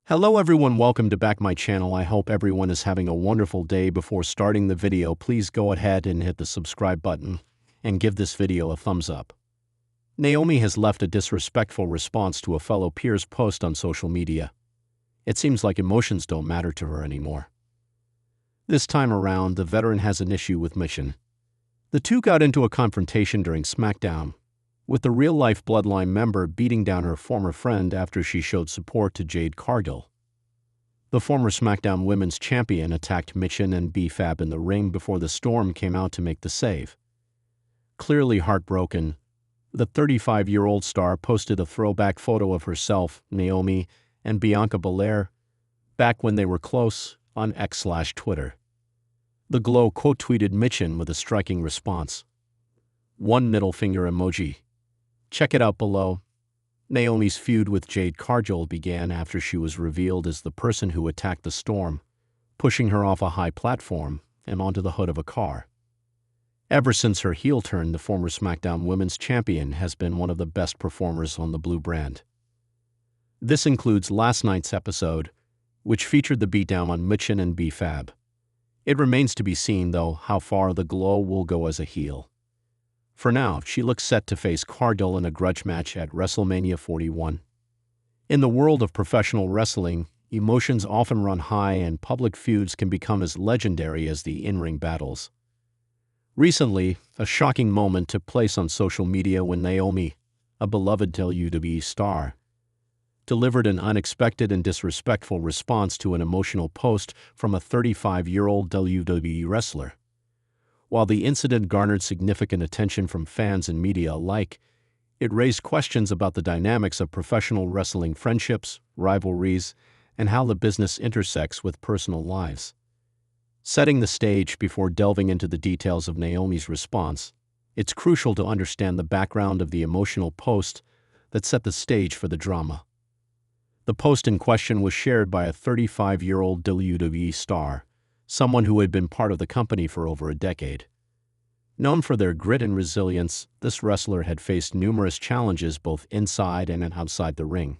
Hello everyone, welcome to back my channel. I hope everyone is having a wonderful day. Before starting the video, please go ahead and hit the subscribe button and give this video a thumbs up. Naomi has left a disrespectful response to a fellow peer's post on social media. It seems like emotions don't matter to her anymore. This time around, the veteran has an issue with Mission. The two got into a confrontation during SmackDown, with the real-life Bloodline member beating down her former friend after she showed support to Jade Cargill. The former SmackDown Women's Champion attacked Mission and B-Fab in the ring before the Storm came out to make the save. Clearly heartbroken, the 35-year-old star posted a throwback photo of herself, Naomi, and Bianca Belair back when they were close on X/Twitter. The Glow quote-tweeted Mission with a striking response. One middle finger emoji. Check it out below. Naomi's feud with Jade Cargill began after she was revealed as the person who attacked the Storm, pushing her off a high platform and onto the hood of a car. Ever since her heel turn, the former SmackDown Women's Champion has been one of the best performers on the Blue brand. This includes last night's episode, which featured the beatdown on Mission and B-Fab. It remains to be seen, though, how far the Glow will go as a heel. For now, she looks set to face Cargill in a grudge match at WrestleMania 41. In the world of professional wrestling, emotions often run high and public feuds can become as legendary as the in-ring battles. Recently, a shocking moment took place on social media when Naomi, a beloved WWE star, delivered an unexpected and disrespectful response to an emotional post from a 35-year-old WWE wrestler. While the incident garnered significant attention from fans and media alike, it raised questions about the dynamics of professional wrestling friendships, rivalries, and how the business intersects with personal lives. Setting the stage before delving into the details of Naomi's response, it's crucial to understand the background of the emotional post that set the stage for the drama. The post in question was shared by a 35-year-old WWE star, someone who had been part of the company for over a decade. Known for their grit and resilience, this wrestler had faced numerous challenges both inside and outside the ring.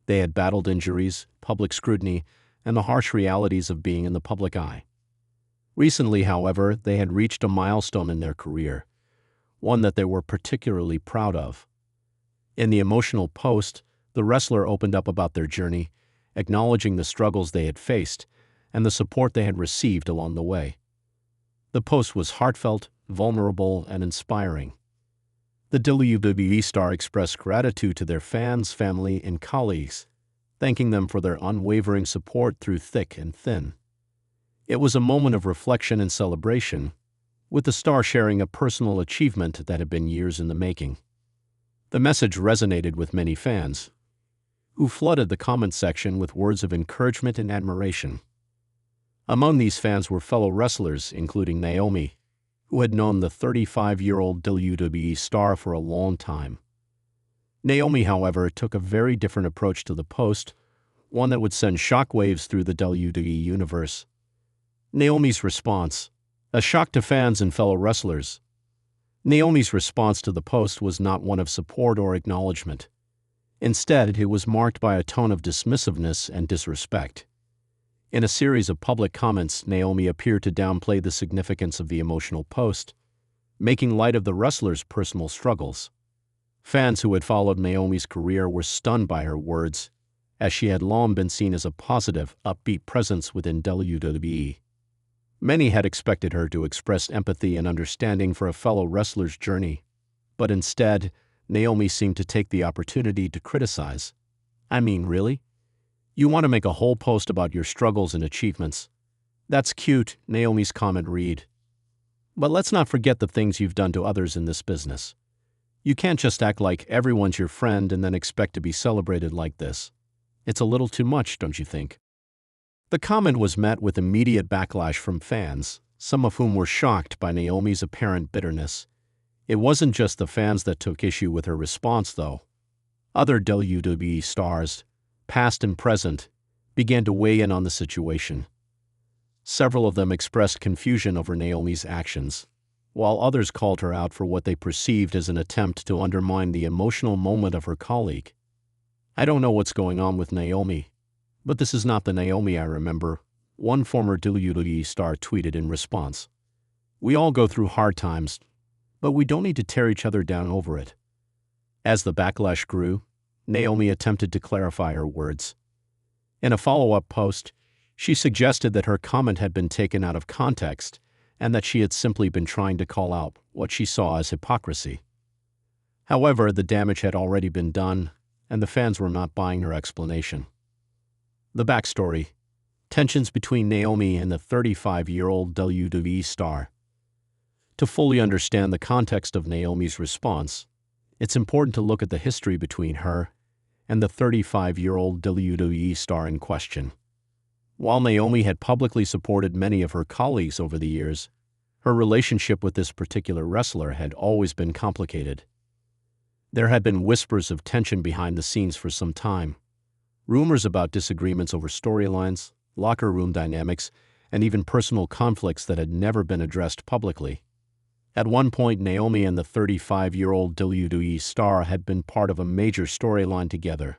They had battled injuries, public scrutiny, and the harsh realities of being in the public eye. Recently, however, they had reached a milestone in their career, one that they were particularly proud of. In the emotional post, the wrestler opened up about their journey, acknowledging the struggles they had faced and the support they had received along the way. The post was heartfelt, vulnerable, and inspiring. The WWE star expressed gratitude to their fans, family, and colleagues, thanking them for their unwavering support through thick and thin. It was a moment of reflection and celebration, with the star sharing a personal achievement that had been years in the making. The message resonated with many fans, who flooded the comment section with words of encouragement and admiration. Among these fans were fellow wrestlers, including Naomi, who had known the 35-year-old WWE star for a long time. Naomi, however, took a very different approach to the post, one that would send shockwaves through the WWE universe. Naomi's response, a shock to fans and fellow wrestlers. Naomi's response to the post was not one of support or acknowledgement. Instead, it was marked by a tone of dismissiveness and disrespect. In a series of public comments, Naomi appeared to downplay the significance of the emotional post, making light of the wrestler's personal struggles. Fans who had followed Naomi's career were stunned by her words, as she had long been seen as a positive, upbeat presence within WWE. Many had expected her to express empathy and understanding for a fellow wrestler's journey, but instead, Naomi seemed to take the opportunity to criticize. I mean, really? You want to make a whole post about your struggles and achievements? That's cute, Naomi's comment read. But let's not forget the things you've done to others in this business. You can't just act like everyone's your friend and then expect to be celebrated like this. It's a little too much, don't you think? The comment was met with immediate backlash from fans, some of whom were shocked by Naomi's apparent bitterness. It wasn't just the fans that took issue with her response, though. Other WWE stars, past and present, began to weigh in on the situation. Several of them expressed confusion over Naomi's actions, while others called her out for what they perceived as an attempt to undermine the emotional moment of her colleague. I don't know what's going on with Naomi, But this is not the Naomi I remember, one former WWE star tweeted in response. We all go through hard times, but we don't need to tear each other down over it. As the backlash grew, Naomi attempted to clarify her words. In a follow-up post, she suggested that her comment had been taken out of context and that she had simply been trying to call out what she saw as hypocrisy. However, the damage had already been done, and the fans were not buying her explanation. The backstory: tensions between Naomi and the 35-year-old WWE star. To fully understand the context of Naomi's response, it's important to look at the history between her and the 35-year-old WWE star in question. While Naomi had publicly supported many of her colleagues over the years, her relationship with this particular wrestler had always been complicated. There had been whispers of tension behind the scenes for some time, rumors about disagreements over storylines, locker room dynamics, and even personal conflicts that had never been addressed publicly. At one point, Naomi and the 35-year-old WWE star had been part of a major storyline together.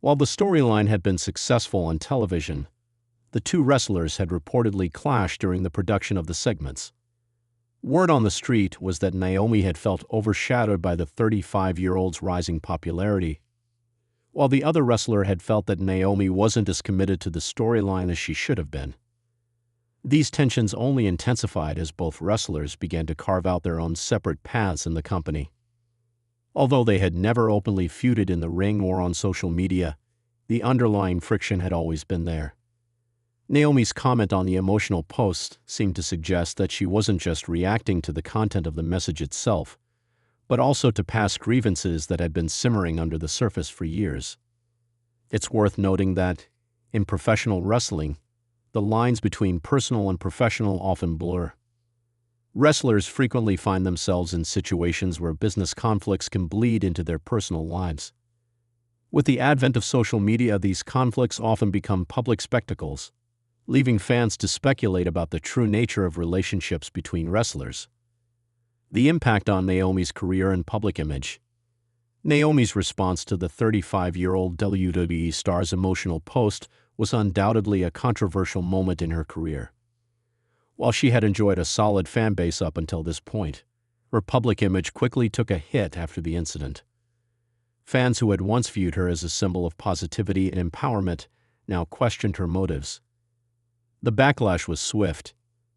While the storyline had been successful on television, the two wrestlers had reportedly clashed during the production of the segments. Word on the street was that Naomi had felt overshadowed by the 35-year-old's rising popularity, while the other wrestler had felt that Naomi wasn't as committed to the storyline as she should have been. These tensions only intensified as both wrestlers began to carve out their own separate paths in the company. Although they had never openly feuded in the ring or on social media, the underlying friction had always been there. Naomi's comment on the emotional post seemed to suggest that she wasn't just reacting to the content of the message itself, but also to past grievances that had been simmering under the surface for years. It's worth noting that, in professional wrestling, the lines between personal and professional often blur. Wrestlers frequently find themselves in situations where business conflicts can bleed into their personal lives. With the advent of social media, these conflicts often become public spectacles, leaving fans to speculate about the true nature of relationships between wrestlers. The impact on Naomi's career and public image. Naomi's response to the 35-year-old WWE star's emotional post was undoubtedly a controversial moment in her career. While she had enjoyed a solid fan base up until this point, her public image quickly took a hit after the incident. Fans who had once viewed her as a symbol of positivity and empowerment now questioned her motives. The backlash was swift,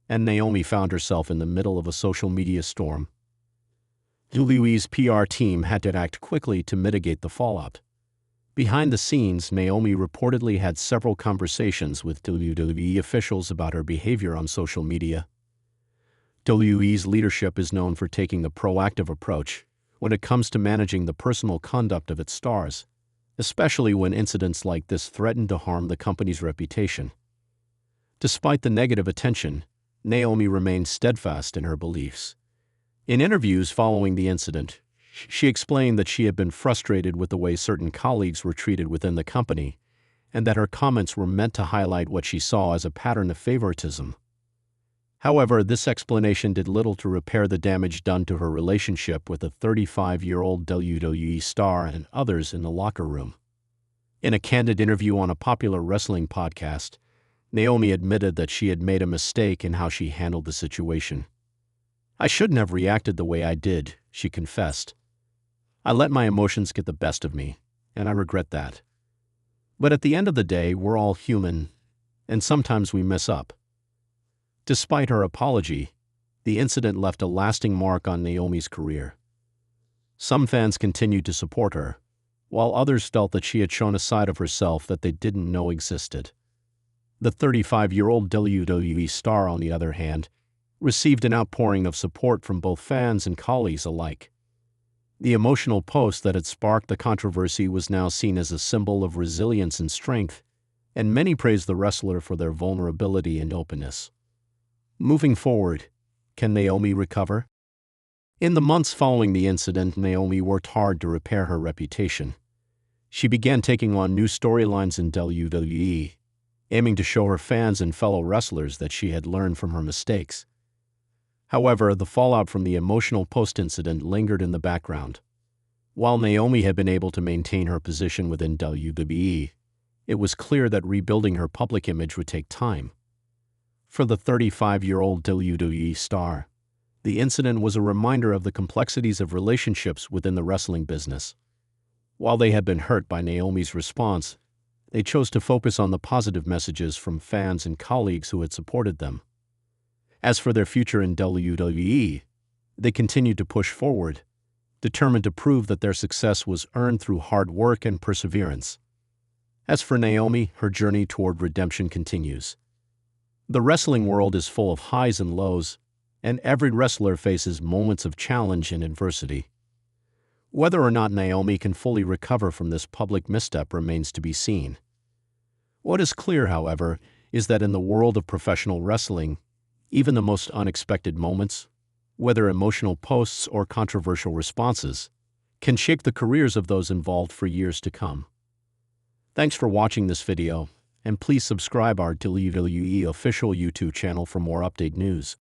and Naomi found herself in the middle of a social media storm. WWE's PR team had to act quickly to mitigate the fallout. Behind the scenes, Naomi reportedly had several conversations with WWE officials about her behavior on social media. WWE's leadership is known for taking a proactive approach when it comes to managing the personal conduct of its stars, especially when incidents like this threaten to harm the company's reputation. Despite the negative attention, Naomi remained steadfast in her beliefs. In interviews following the incident, she explained that she had been frustrated with the way certain colleagues were treated within the company, and that her comments were meant to highlight what she saw as a pattern of favoritism. However, this explanation did little to repair the damage done to her relationship with the 35-year-old WWE star and others in the locker room. In a candid interview on a popular wrestling podcast, Naomi admitted that she had made a mistake in how she handled the situation. I shouldn't have reacted the way I did, she confessed. I let my emotions get the best of me, and I regret that. But at the end of the day, we're all human, and sometimes we mess up. Despite her apology, the incident left a lasting mark on Naomi's career. Some fans continued to support her, while others felt that she had shown a side of herself that they didn't know existed. The 35-year-old WWE star, on the other hand, received an outpouring of support from both fans and colleagues alike. The emotional post that had sparked the controversy was now seen as a symbol of resilience and strength, and many praised the wrestler for their vulnerability and openness. Moving forward, can Naomi recover? In the months following the incident, Naomi worked hard to repair her reputation. She began taking on new storylines in WWE, aiming to show her fans and fellow wrestlers that she had learned from her mistakes. However, the fallout from the emotional post-incident lingered in the background. While Naomi had been able to maintain her position within WWE, it was clear that rebuilding her public image would take time. For the 35-year-old WWE star, the incident was a reminder of the complexities of relationships within the wrestling business. While they had been hurt by Naomi's response, they chose to focus on the positive messages from fans and colleagues who had supported them. As for their future in WWE, they continued to push forward, determined to prove that their success was earned through hard work and perseverance. As for Naomi, her journey toward redemption continues. The wrestling world is full of highs and lows, and every wrestler faces moments of challenge and adversity. Whether or not Naomi can fully recover from this public misstep remains to be seen. What is clear, however, is that in the world of professional wrestling, even the most unexpected moments, whether emotional posts or controversial responses, can shape the careers of those involved for years to come. Thanks for watching this video, and please subscribe our WWE official YouTube channel for more update news.